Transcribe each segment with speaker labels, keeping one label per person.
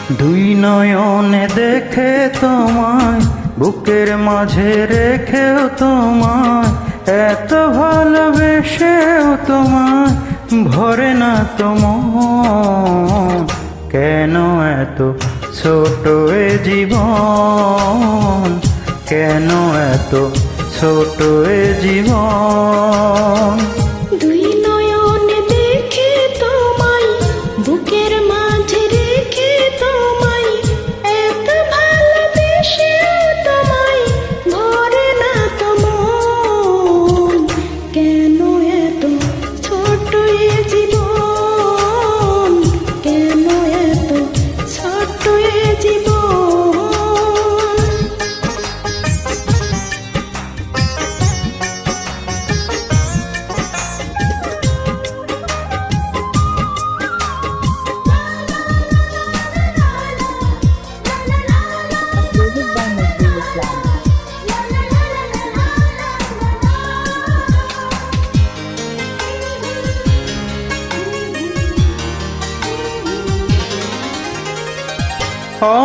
Speaker 1: দুই নয়নে দেখে তোমায়, বুকের মাঝে রেখেও তোমায়, এত ভালোবেসেও তোমায় ভরে না তোমার। কেন এত ছোট এ জীবন, কেন এত ছোট এ জীবন।
Speaker 2: দুই নয়নে দেখে তোমায়, বুকের মাঝে রেখে তোমায়, এত ভালোবেসেও তোমায় ভরে না তোমার। কেন এত ছোট এ জীবন, কেন এত ছোট এ জীবন।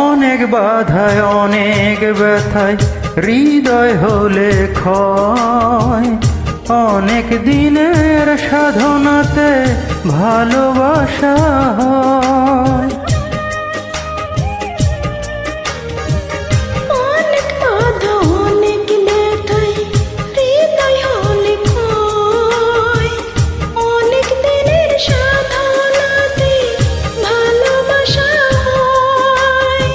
Speaker 1: অনেক বাধায় অনেক ব্যথায় হৃদয় হলে ক্ষয়, অনেক দিনের সাধনাতে ভালোবাসা হয়।
Speaker 2: অনেক বাধা অনেক ব্যথায় হৃদয় হলে ক্ষয়, অনেক দিনের সাধনাতে ভালোবাসা হয়।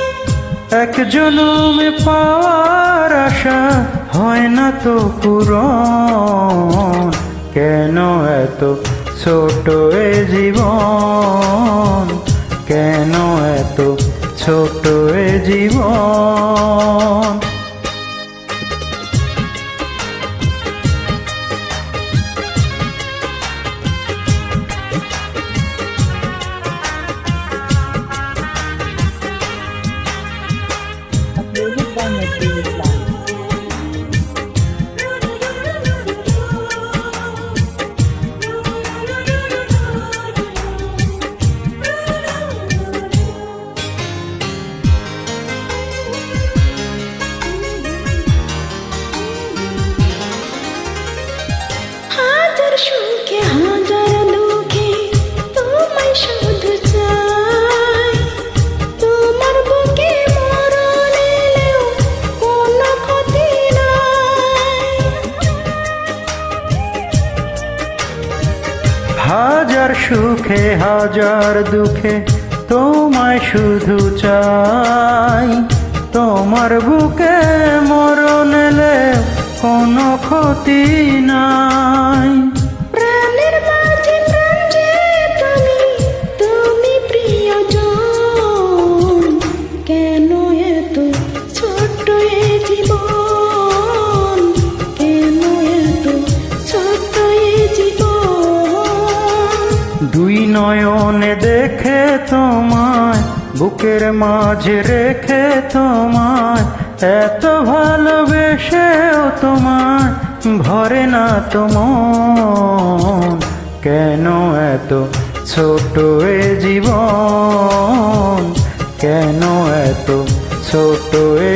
Speaker 1: এক জনমে পাওয়ার আশা হয় না তো পূরণ। কেন এত ছোট এ জীবন, কেন এত ছোট এ জীবন।
Speaker 2: হাজার সুখে হাজার দুঃখে তোমায় শুধু চাই, তোমার বুকে মরণ এলেও কোনো ক্ষতি নাই।
Speaker 1: হাজার সুখে হাজার দুঃখে তোমায় শুধু চাই, তোমার বুকে মরণ এলে কোনো ক্ষতি নাই।
Speaker 2: প্রাণের মাঝে প্রাণ যে তুমি, তুমি প্রিয়জন। কেন এত ছোট্ট এ জীবন, কেন এত ছোট্ট এ জীবন।
Speaker 1: দুই নয়নে দেখে তোমায়, বুকের মাঝে রেখে তোমায়, এত ভালোবেসেও তোমায় ভরে না তোমার। কেন এত ছোট এ জীবন, কেন এত ছোট এ